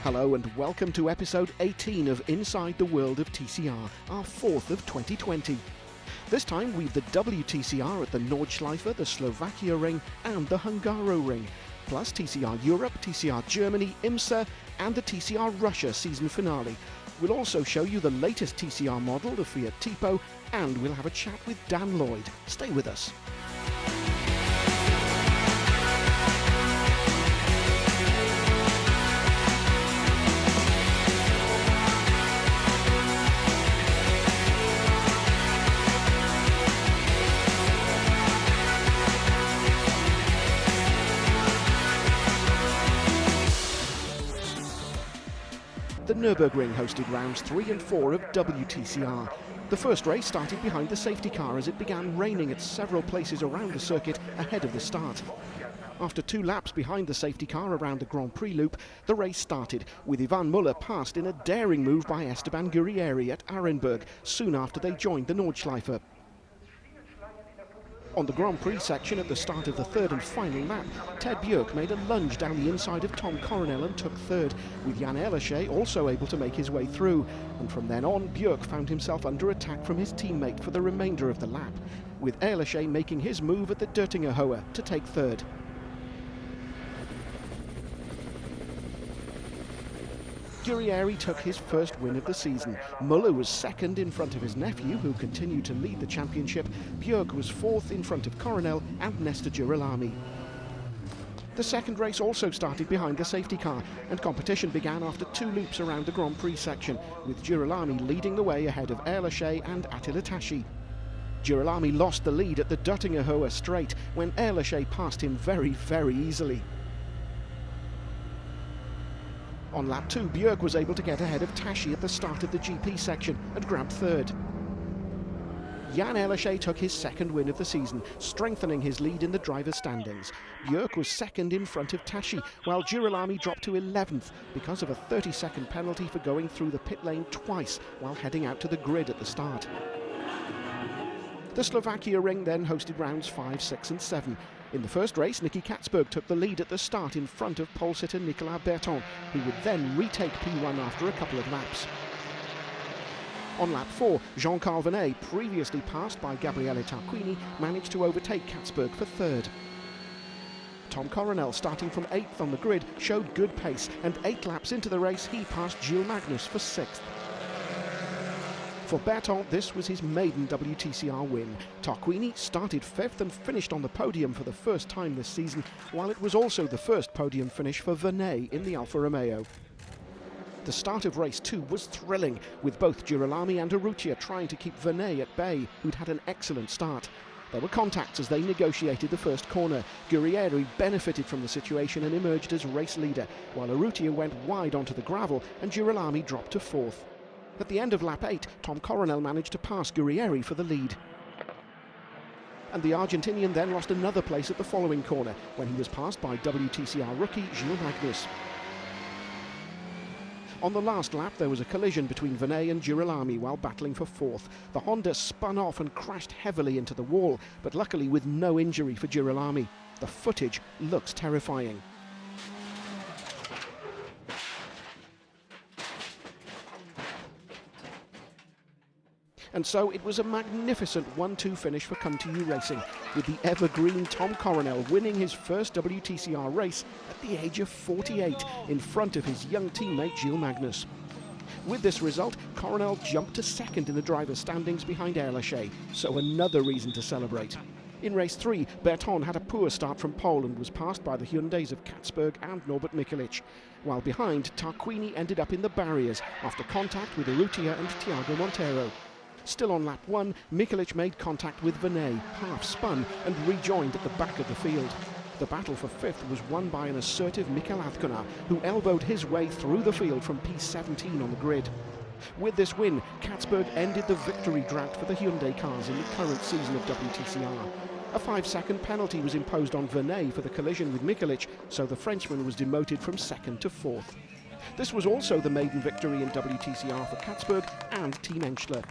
Hello and welcome to episode 18 of Inside the World of TCR, our fourth of 2020. This time we've the WTCR at the Nordschleife, the Slovakia Ring and the Hungaroring, plus TCR Europe, TCR Germany, IMSA and the TCR Russia season finale. We'll also show you the latest TCR model, the FIAT Tipo, and we'll have a chat with Dan Lloyd. Stay with us. The Nürburgring hosted rounds 3 and 4 of WTCR. The first race started behind the safety car as it began raining at several places around the circuit ahead of the start. After 2 laps behind the safety car around the Grand Prix loop, the race started, with Ivan Müller passed in a daring move by Esteban Guerrieri at Arenberg soon after they joined the Nordschleife. On the Grand Prix section at the start of the third and final lap, Ted Björk made a lunge down the inside of Tom Coronel and took third, with Jan Ehrlichet also able to make his way through. And from then on, Björk found himself under attack from his teammate for the remainder of the lap, with Ehrlichet making his move at the Dörtingerhohe to take third. Guerrieri took his first win of the season. Müller was second in front of his nephew, who continued to lead the championship. Björk was fourth in front of Coronel and Nesta Girolami. The second race also started behind the safety car, and competition began after 2 loops around the Grand Prix section, with Girolami leading the way ahead of Ehrlichet and Attila Tashi. Girolami lost the lead at the Dörtingerhohe straight when Ehrlichet passed him very easily. On lap 2, Björk was able to get ahead of Tashi at the start of the GP section and grabbed third. Jan Ehrlichet took his second win of the season, strengthening his lead in the driver's standings. Björk was second in front of Tashi, while Girolami dropped to 11th because of a 30-second penalty for going through the pit lane twice while heading out to the grid at the start. The Slovakia Ring then hosted rounds 5, 6 and 7. In the first race, Nicky Katzberg took the lead at the start in front of pole sitter Nicolas Berton, who would then retake P1 after a couple of laps. On lap 4, Jean-Carl Venet, previously passed by Gabriele Tarquini, managed to overtake Katzberg for third. Tom Coronel, starting from 8th on the grid, showed good pace, and 8 laps into the race he passed Gilles Magnus for 6th. For Berton, this was his maiden WTCR win. Tarquini started 5th and finished on the podium for the first time this season, while it was also the first podium finish for Venet in the Alfa Romeo. The start of race 2 was thrilling, with both Girolami and Urrutia trying to keep Venet at bay, who'd had an excellent start. There were contacts as they negotiated the first corner. Guerrieri benefited from the situation and emerged as race leader, while Urrutia went wide onto the gravel and Girolami dropped to 4th. At the end of lap 8, Tom Coronel managed to pass Guerrieri for the lead. And the Argentinian then lost another place at the following corner, when he was passed by WTCR rookie Gilles Magnus. On the last lap, there was a collision between Venet and Girolami while battling for 4th. The Honda spun off and crashed heavily into the wall, but luckily with no injury for Girolami. The footage looks terrifying. And so it was a magnificent 1-2 finish for Come To You Racing, with the evergreen Tom Coronel winning his first WTCR race at the age of 48 in front of his young teammate Gilles Magnus. With this result, Coronel jumped to 2nd in the driver's standings behind Ehrlichet, so another reason to celebrate. In race 3, Berton had a poor start from pole and was passed by the Hyundais of Katzberg and Norbert Mikelic, while behind, Tarquini ended up in the barriers after contact with Urrutia and Thiago Monteiro. Still on lap 1, Mikelic made contact with Venet, half-spun and rejoined at the back of the field. The battle for 5th was won by an assertive Mikel Azcona, who elbowed his way through the field from P17 on the grid. With this win, Katzberg ended the victory drought for the Hyundai cars in the current season of WTCR. A 5-second penalty was imposed on Venet for the collision with Mikelic, so the Frenchman was demoted from 2nd to 4th. This was also the maiden victory in WTCR for Katzberg and Team Enschler.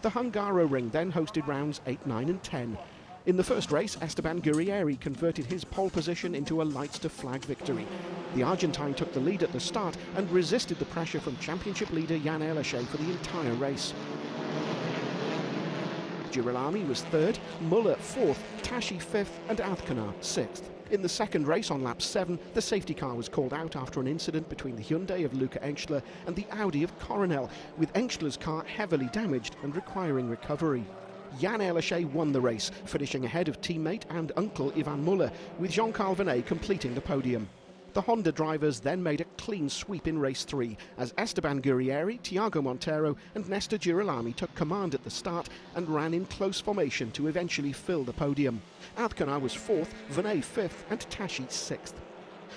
The Hungaroring then hosted rounds 8, 9 and 10. In the first race, Esteban Guerrieri converted his pole position into a lights-to-flag victory. The Argentine took the lead at the start and resisted the pressure from championship leader Jan Ehrliche for the entire race. Girolami was third, Muller fourth, Tashi fifth and Azcona sixth. In the second race on lap 7, the safety car was called out after an incident between the Hyundai of Luca Engstler and the Audi of Coronel, with Engstler's car heavily damaged and requiring recovery. Jan Ehrliche won the race, finishing ahead of teammate and uncle Ivan Muller, with Jean-Carl Venet completing the podium. The Honda drivers then made a clean sweep in race 3 as Esteban Guerrieri, Tiago Montero and Nestor Girolami took command at the start and ran in close formation to eventually fill the podium. Azcona was 4th, Venet 5th and Tashi 6th.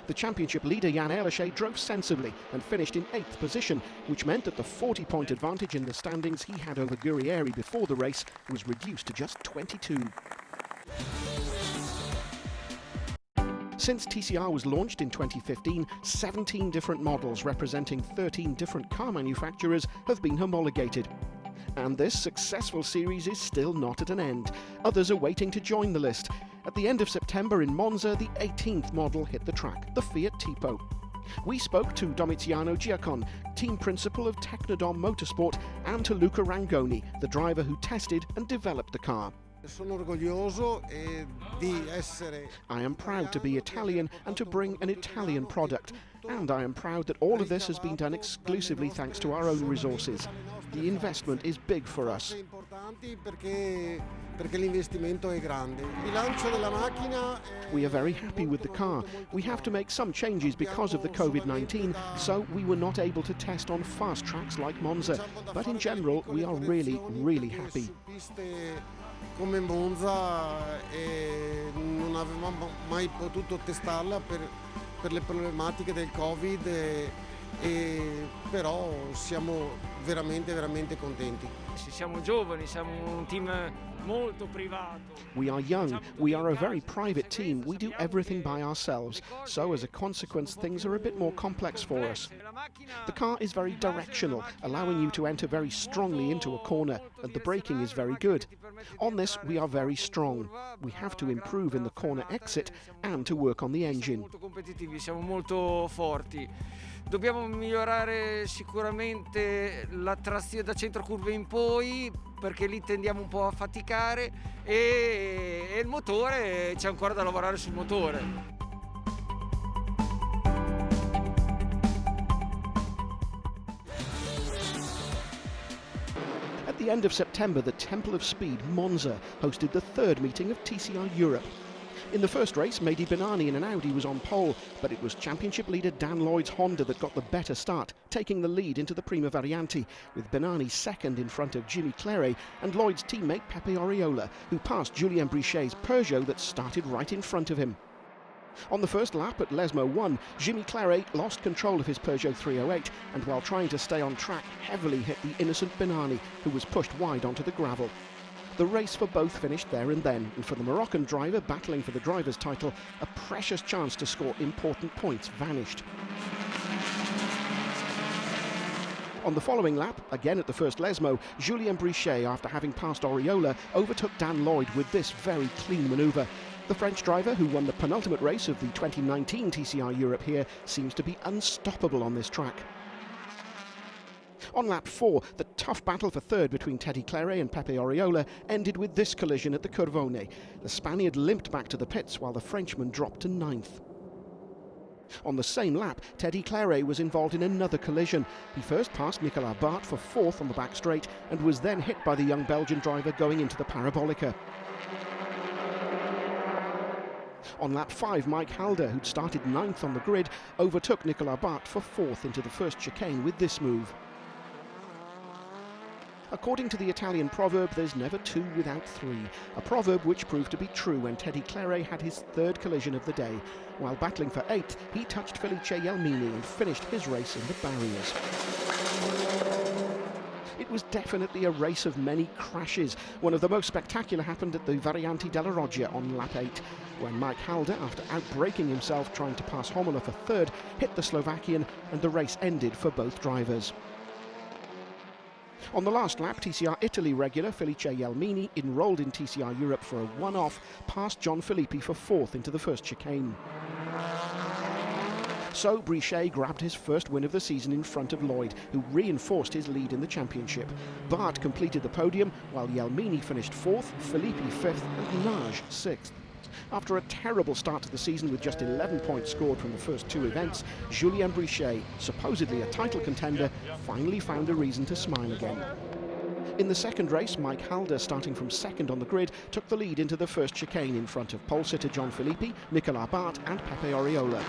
The championship leader Jan Ehrliche drove sensibly and finished in 8th position, which meant that the 40-point advantage in the standings he had over Guerrieri before the race was reduced to just 22. Since TCR was launched in 2015, 17 different models representing 13 different car manufacturers have been homologated. And this successful series is still not at an end. Others are waiting to join the list. At the end of September in Monza, the 18th model hit the track, the FIAT Tipo. We spoke to Domiziano Giacon, team principal of Technodom Motorsport, and to Luca Rangoni, the driver who tested and developed the car. I am proud to be Italian and to bring an Italian product, and I am proud that all of this has been done exclusively thanks to our own resources. The investment is big for us. We are very happy with the car. We have to make some changes because of the COVID-19, so we were not able to test on fast tracks like Monza, but in general we are really happy. Come Monza non avevamo mai potuto testarla per le problematiche del Covid, però siamo veramente contenti. Siamo giovani, siamo un team molto privato. We are young, we are a very private team, we do everything by ourselves, so as a consequence things are a bit more complex for us. The car is very directional, allowing you to enter very strongly into a corner, and the braking is very good. On this we are very strong. We have to improve in the corner exit and to work on the engine. Molto competitivi, siamo molto forti. Dobbiamo migliorare sicuramente la trazione da centro curve in poi, perché lì tendiamo un po' a faticare, e il motore, c'è ancora da lavorare sul motore. At the end of September, the Temple of Speed, Monza, hosted the third meeting of TCR Europe. In the first race, Mehdi Benani in an Audi was on pole, but it was championship leader Dan Lloyd's Honda that got the better start, taking the lead into the Prima Varianti, with Benani second in front of Jimmy Claret and Lloyd's teammate Pepe Oriola, who passed Julien Brichet's Peugeot that started right in front of him. On the first lap at Lesmo 1, Jimmy Claret lost control of his Peugeot 308 and while trying to stay on track heavily hit the innocent Benani, who was pushed wide onto the gravel. The race for both finished there and then, and for the Moroccan driver battling for the driver's title, a precious chance to score important points vanished. On the following lap, again at the first Lesmo, Julien Brichet, after having passed Oriola, overtook Dan Lloyd with this very clean manoeuvre. The French driver, who won the penultimate race of the 2019 TCR Europe here, seems to be unstoppable on this track. On lap 4, the tough battle for third between Teddy Claret and Pepe Oriola ended with this collision at the Curvone. The Spaniard limped back to the pits while the Frenchman dropped to 9th. On the same lap, Teddy Claret was involved in another collision. He first passed Nicolas Bart for 4th on the back straight and was then hit by the young Belgian driver going into the Parabolica. On lap 5, Mike Halder, who'd started 9th on the grid, overtook Nicolas Bart for 4th into the first chicane with this move. According to the Italian proverb, there's never two without three, a proverb which proved to be true when Teddy Claret had his third collision of the day. While battling for 8th, he touched Felice Jelmini and finished his race in the barriers. It was definitely a race of many crashes. One of the most spectacular happened at the Varianti della Roggia on lap 8, when Mike Halder, after outbraking himself trying to pass Homola for 3rd, hit the Slovakian and the race ended for both drivers. On the last lap, TCR Italy regular Felice Jelmini, enrolled in TCR Europe for a one-off, passed John Filippi for fourth into the first chicane. So Brichet grabbed his first win of the season in front of Lloyd, who reinforced his lead in the championship. Bart completed the podium, while Jelmini finished fourth, Filippi fifth and Nage sixth. After a terrible start to the season with just 11 points scored from the first two events, Julien Brichet, supposedly a title contender, finally found a reason to smile again. In the second race, Mike Halder, starting from second on the grid, took the lead into the first chicane in front of pole sitter John Filippi, Nicolas Bart and Pepe Oriola.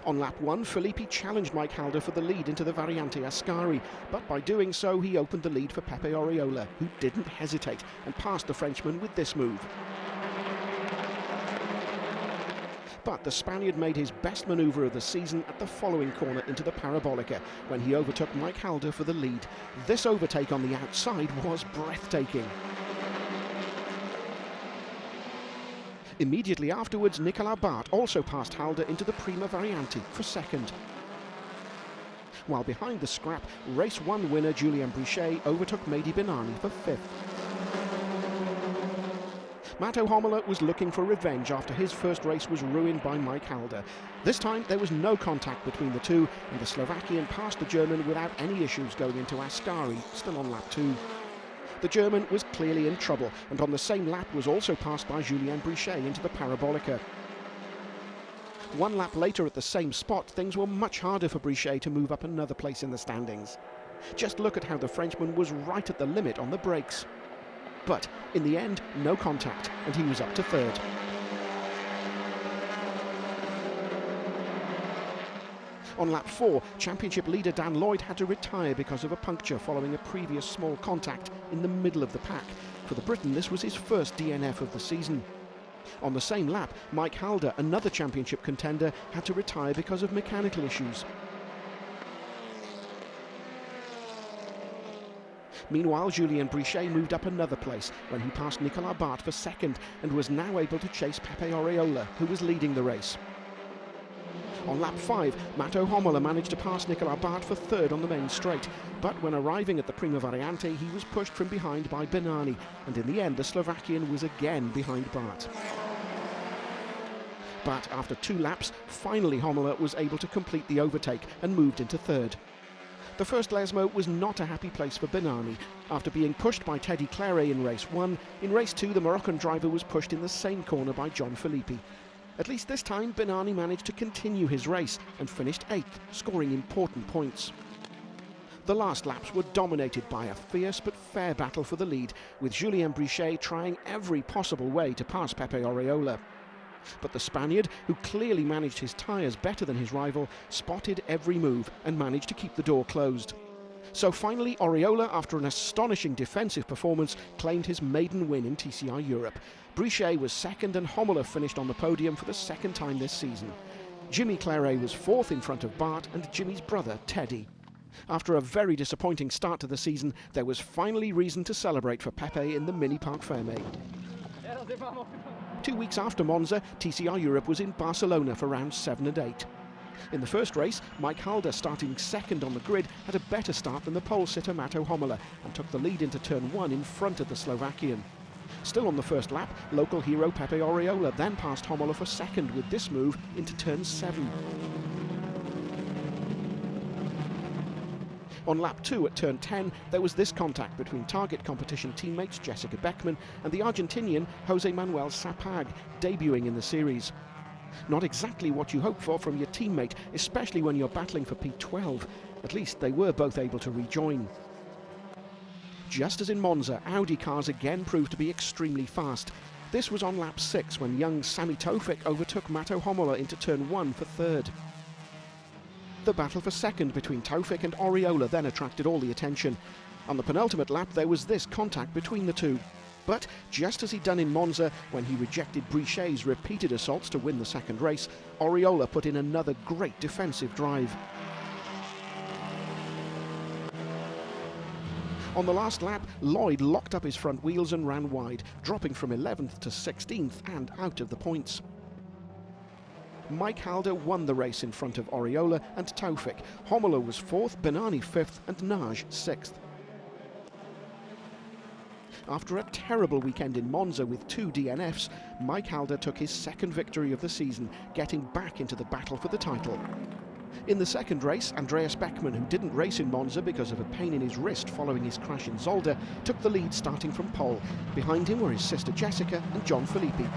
On lap 1, Filippi challenged Mike Halder for the lead into the Variante Ascari, but by doing so he opened the lead for Pepe Oriola, who didn't hesitate and passed the Frenchman with this move. But the Spaniard made his best manoeuvre of the season at the following corner into the Parabolica, when he overtook Mike Halder for the lead. This overtake on the outside was breathtaking. Immediately afterwards, Nicolas Bart also passed Halder into the Prima Variante for second. While behind the scrap, race 1 winner Julien Brichet overtook Mehdi Benani for fifth. Mato Homola was looking for revenge after his first race was ruined by Mike Halder. This time there was no contact between the two, and the Slovakian passed the German without any issues going into Ascari, still on lap 2. The German was clearly in trouble, and on the same lap was also passed by Julien Brichet into the Parabolica. One lap later at the same spot, things were much harder for Brichet to move up another place in the standings. Just look at how the Frenchman was right at the limit on the brakes. But in the end, no contact, and he was up to third. On lap 4, championship leader Dan Lloyd had to retire because of a puncture following a previous small contact in the middle of the pack. For the Briton, this was his first DNF of the season. On the same lap, Mike Halder, another championship contender, had to retire because of mechanical issues. Meanwhile, Julien Brichet moved up another place when he passed Nicolas Bart for second and was now able to chase Pepe Oriola, who was leading the race. On lap 5, Mato Homola managed to pass Nicolas Bart for third on the main straight, but when arriving at the Prima Variante, he was pushed from behind by Benani, and in the end the Slovakian was again behind Bart. But after 2 laps, finally Homola was able to complete the overtake and moved into third. The first Lesmo was not a happy place for Benani. After being pushed by Teddy Claret in race 1, in race 2 the Moroccan driver was pushed in the same corner by John Filippi. At least this time, Benani managed to continue his race and finished 8th, scoring important points. The last laps were dominated by a fierce but fair battle for the lead, with Julien Brichet trying every possible way to pass Pepe Oriola. But the Spaniard, who clearly managed his tyres better than his rival, spotted every move and managed to keep the door closed. So finally, Oriola, after an astonishing defensive performance, claimed his maiden win in TCR Europe. Brichet was second and Homola finished on the podium for the second time this season. Jimmy Claret was fourth in front of Bart and Jimmy's brother, Teddy. After a very disappointing start to the season, there was finally reason to celebrate for Pepe in the Mini Parc Fermé. 2 weeks after Monza, TCR Europe was in Barcelona for rounds 7 and 8. In the first race, Mike Halder, starting second on the grid, had a better start than the pole sitter Mato Homola and took the lead into turn 1 in front of the Slovakian. Still on the first lap, local hero Pepe Oriola then passed Homola for second with this move into turn 7. On lap 2 at turn 10, there was this contact between target competition teammates Jessica Beckman and the Argentinian Jose Manuel Sapag, debuting in the series. Not exactly what you hope for from your teammate, especially when you're battling for P12. At least they were both able to rejoin. Just as in Monza, Audi cars again proved to be extremely fast. This was on lap 6 when young Sami Tofik overtook Mato Homola into turn 1 for third. The battle for second between Tofik and Oriola then attracted all the attention. On the penultimate lap there was this contact between the two. But just as he'd done in Monza when he rejected Brichet's repeated assaults to win the second race, Oriola put in another great defensive drive. On the last lap, Lloyd locked up his front wheels and ran wide, dropping from 11th to 16th and out of the points. Mike Halder won the race in front of Oriola and Tofik. Homola was 4th, Benani 5th and Nage 6th. After a terrible weekend in Monza with 2 DNFs, Mike Halder took his second victory of the season, getting back into the battle for the title. In the second race, Andreas Beckmann, who didn't race in Monza because of a pain in his wrist following his crash in Zolder, took the lead starting from pole. Behind him were his sister Jessica and John Filippi.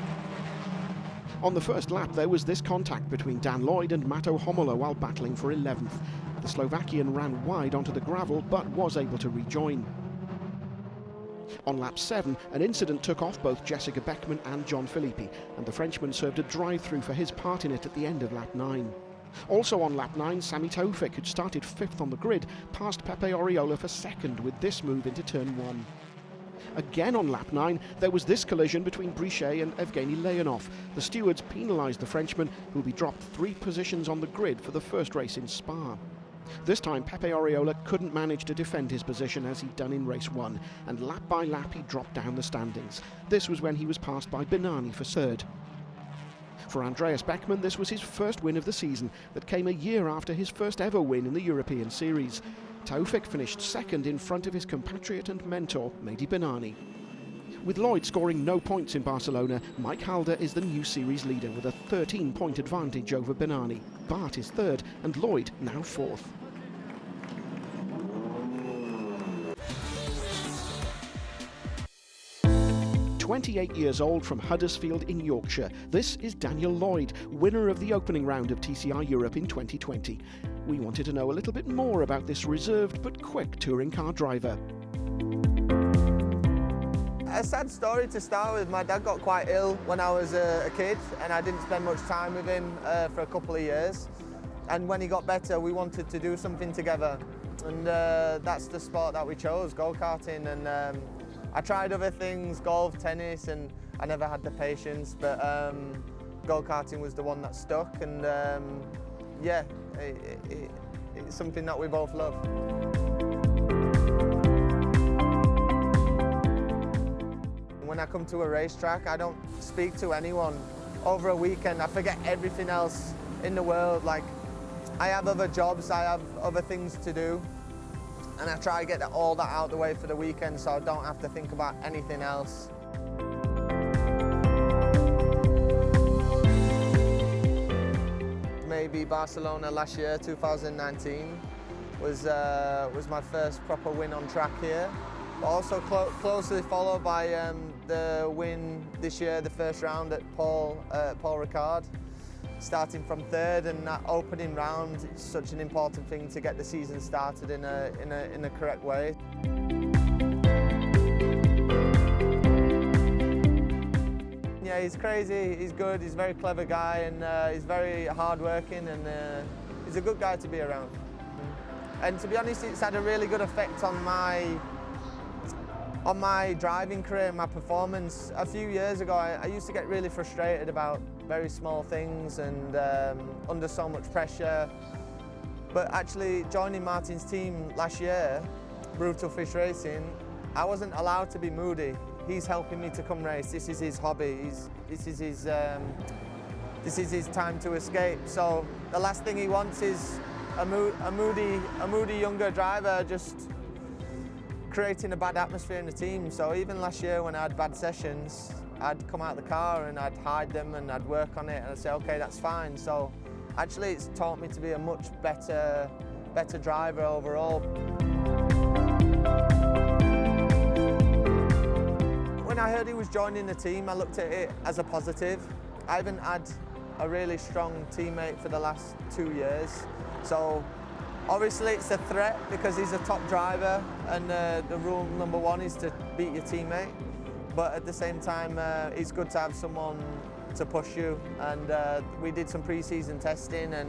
On the first lap, there was this contact between Dan Lloyd and Mato Homolo while battling for 11th. The Slovakian ran wide onto the gravel but was able to rejoin. On lap 7, an incident took off both Jessica Beckmann and John Filippi, and the Frenchman served a drive-through for his part in it at the end of lap 9. Also on lap 9, Sami Taufik, who'd started 5th on the grid, passed Pepe Oriola for 2nd with this move into turn 1. Again on lap 9, there was this collision between Brichet and Evgeny Leonov. The stewards penalised the Frenchman, who will be dropped 3 positions on the grid for the first race in Spa. This time Pepe Oriola couldn't manage to defend his position as he'd done in race 1, and lap by lap he dropped down the standings. This was when he was passed by Binani for 3rd. For Andreas Beckmann, this was his first win of the season that came a year after his first ever win in the European Series. Taufik finished 2nd in front of his compatriot and mentor, Mehdi Binani. With Lloyd scoring no points in Barcelona, Mike Halder is the new series leader with a 13-point advantage over Binani. Bart is 3rd and Lloyd now 4th. "28 years old from Huddersfield in Yorkshire, this is Daniel Lloyd, winner of the opening round of TCR Europe in 2020. We wanted to know a little bit more about this reserved but quick touring car driver. A sad story to start with. My dad got quite ill when I was a kid and I didn't spend much time with him for a couple of years. And when he got better, we wanted to do something together. And that's the sport that we chose, go-karting. And I tried other things, golf, tennis, and I never had the patience, but go-karting was the one that stuck, and yeah, it's something that we both love. When I come to a racetrack, I don't speak to anyone. Over a weekend, I forget everything else in the world. Like, I have other jobs, I have other things to do. And I try to get all that out of the way for the weekend so I don't have to think about anything else. Maybe Barcelona last year, 2019, was my first proper win on track here. But also closely followed by the win this year, the first round at Paul Ricard. Starting from 3rd, and that opening round is such an important thing to get the season started in a correct way. Yeah, he's crazy, he's good, he's a very clever guy, and he's very hard-working, and he's a good guy to be around. And to be honest, it's had a really good effect on my driving career and my performance. A few years ago, I used to get really frustrated about very small things and under so much pressure. But actually joining Martin's team last year, Brutal Fish Racing, I wasn't allowed to be moody. He's helping me to come race. This is his hobby. This is his time to escape. So the last thing he wants is a moody younger driver just creating a bad atmosphere in the team. So even last year when I had bad sessions, I'd come out of the car and I'd hide them and I'd work on it and I'd say, okay, that's fine. So actually it's taught me to be a much better driver overall. When I heard he was joining the team, I looked at it as a positive. I haven't had a really strong teammate for the last 2 years. So obviously it's a threat because he's a top driver and the rule number 1 is to beat your teammate. But at the same time, it's good to have someone to push you. And we did some pre-season testing and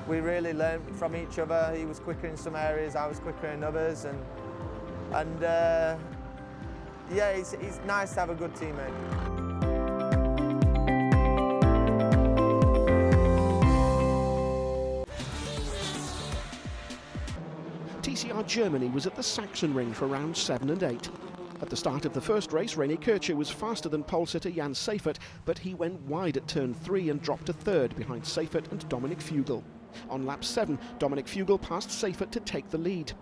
we really learned from each other. He was quicker in some areas, I was quicker in others. And yeah, it's nice to have a good teammate. TCR Germany was at the Saxon Ring for rounds 7 and 8. At the start of the first race, René Kircher was faster than pole sitter Jan Seifert, but he went wide at turn 3 and dropped to 3rd behind Seifert and Dominic Fugel. On lap 7, Dominic Fugel passed Seifert to take the lead.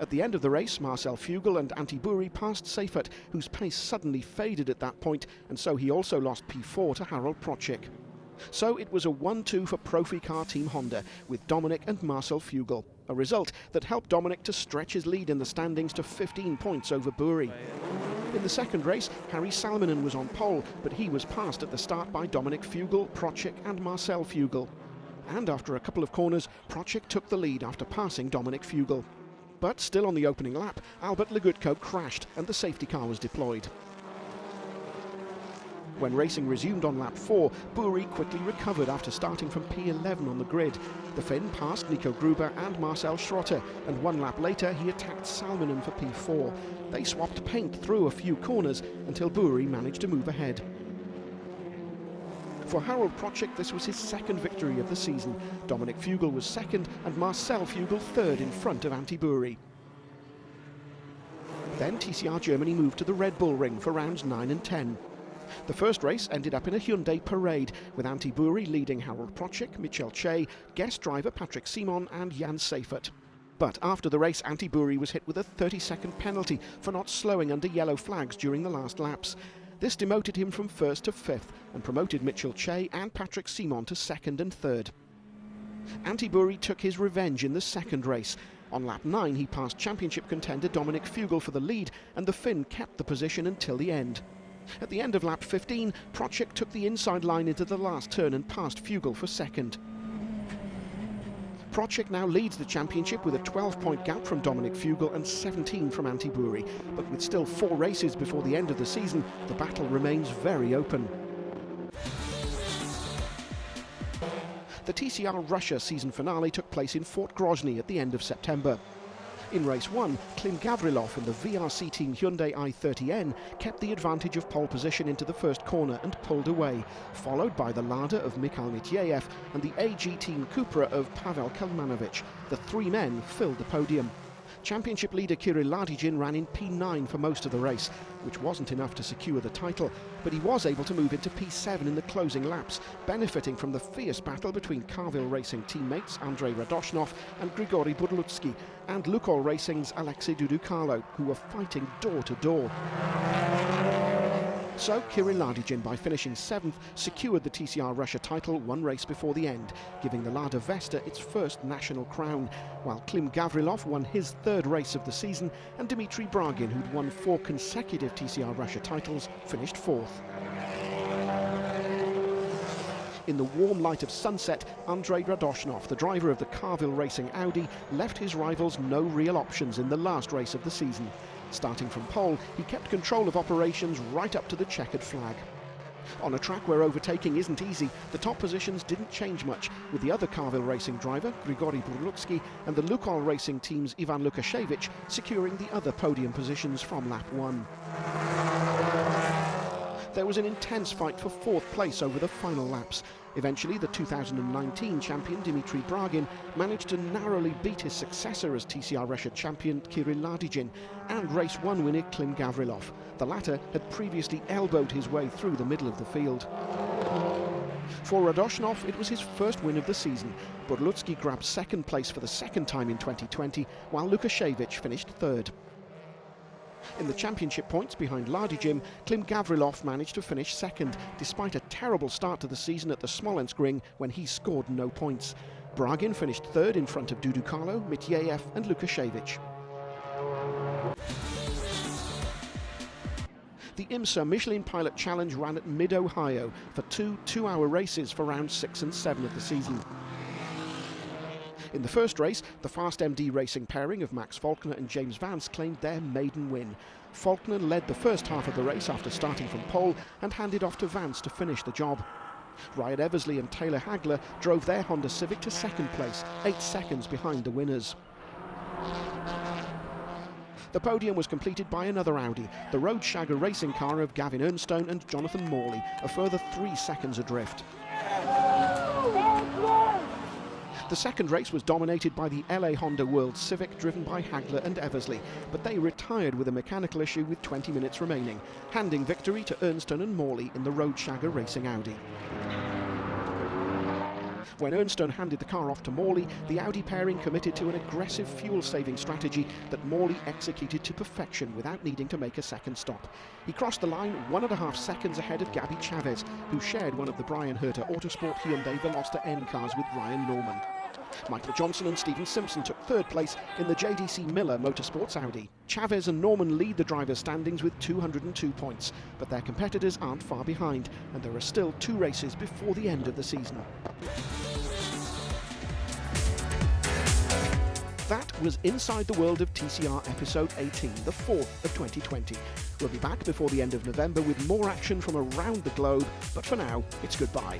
At the end of the race, Marcel Fugel and Antti Buri passed Seifert, whose pace suddenly faded at that point, and so he also lost P4 to Harold Procik. So it was a 1-2 for Profi Car Team Honda, with Dominic and Marcel Fugel, a result that helped Dominic to stretch his lead in the standings to 15 points over Buri. In the second race, Harry Salminen was on pole, but he was passed at the start by Dominic Fugel, Procik and Marcel Fugel. And after a couple of corners, Procik took the lead after passing Dominic Fugel. But still on the opening lap, Albert Legutko crashed and the safety car was deployed. When racing resumed on lap 4, Buri quickly recovered after starting from P11 on the grid. The Finn passed Nico Gruber and Marcel Schrotter, and 1 lap later he attacked Salminen for P4. They swapped paint through a few corners until Buri managed to move ahead. For Harold Procik, this was his second victory of the season. Dominic Fugel was second and Marcel Fugel third in front of Antti Buri. Then TCR Germany moved to the Red Bull Ring for rounds 9 and 10. The first race ended up in a Hyundai parade, with Antti Buri leading Harold Procik, Michel Che, guest driver Patrick Simon and Jan Seifert. But after the race, Antti Buri was hit with a 30-second penalty for not slowing under yellow flags during the last laps. This demoted him from first to fifth and promoted Michel Che and Patrick Simon to second and third. Antti Buri took his revenge in the second race. On lap 9 he passed championship contender Dominic Fugel for the lead, and the Finn kept the position until the end. At the end of lap 15, Procik took the inside line into the last turn and passed Fugel for second. Procik now leads the championship with a 12-point gap from Dominic Fugel and 17 from Antti Buri, but with still 4 races before the end of the season, the battle remains very open. The TCR Russia season finale took place in Fort Grozny at the end of September. In race 1, Klim Gavrilov in the VRC Team Hyundai i30N kept the advantage of pole position into the first corner and pulled away, followed by the Lada of Mikhail Mityev and the AG Team Cupra of Pavel Kalmanovic. The 3 men filled the podium. Championship leader Kirill Ladijin ran in P9 for most of the race, which wasn't enough to secure the title, but he was able to move into P7 in the closing laps, benefiting from the fierce battle between Carville Racing teammates Andrei Radoshnov and Grigory Budlutsky, and Lukoil Racing's Alexei Duducarlo, who were fighting door to door. So Kirill Ladijin, by finishing 7th, secured the TCR Russia title 1 race before the end, giving the Lada Vesta its first national crown, while Klim Gavrilov won his 3rd race of the season, and Dmitry Bragin, who'd won 4 consecutive TCR Russia titles, finished 4th. In the warm light of sunset, Andrei Radoshnov, the driver of the Carville Racing Audi, left his rivals no real options in the last race of the season. Starting from pole, he kept control of operations right up to the checkered flag. On a track where overtaking isn't easy, the top positions didn't change much, with the other Carville Racing driver, Grigory Budlutsky, and the Lukoil Racing team's Ivan Lukashevich securing the other podium positions from lap 1. There was an intense fight for 4th place over the final laps. Eventually, the 2019 champion Dmitry Bragin managed to narrowly beat his successor as TCR Russia champion Kirill Ladijin and race 1 winner Klim Gavrilov. The latter had previously elbowed his way through the middle of the field. For Radoshnov, it was his first win of the season. Budlutsky grabbed 2nd place for the 2nd time in 2020, while Lukashevich finished 3rd. In the championship points behind Ladijin, Klim Gavrilov managed to finish 2nd, despite a terrible start to the season at the Smolensk Ring when he scored no points. Bragin finished 3rd in front of Duducarlo, Mityev and Lukashevich. The IMSA Michelin Pilot Challenge ran at Mid-Ohio for 2 two-hour races for rounds 6 and 7 of the season. In the first race, the Fast MD Racing pairing of Max Faulkner and James Vance claimed their maiden win. Faulkner led the first half of the race after starting from pole and handed off to Vance to finish the job. Ryan Eversley and Taylor Hagler drove their Honda Civic to 2nd place, 8 seconds behind the winners. The podium was completed by another Audi, the Road Shagger racing car of Gavin Ernstone and Jonathan Morley, a further 3 seconds adrift. The second race was dominated by the LA Honda World Civic driven by Hagler and Eversley, but they retired with a mechanical issue with 20 minutes remaining, handing victory to Ernstone and Morley in the Road Shagger Racing Audi. When Ernstone handed the car off to Morley, the Audi pairing committed to an aggressive fuel-saving strategy that Morley executed to perfection without needing to make a second stop. He crossed the line 1.5 seconds ahead of Gabi Chavez, who shared one of the Brian Herter Autosport Hyundai Veloster N cars with Ryan Norman. Michael Johnson and Stephen Simpson took third place in the JDC Miller Motorsports Audi. Chavez and Norman lead the drivers' standings with 202 points, but their competitors aren't far behind, and there are still 2 races before the end of the season. That was Inside the World of TCR Episode 18, the 4th of 2020. We'll be back before the end of November with more action from around the globe, but for now, it's goodbye.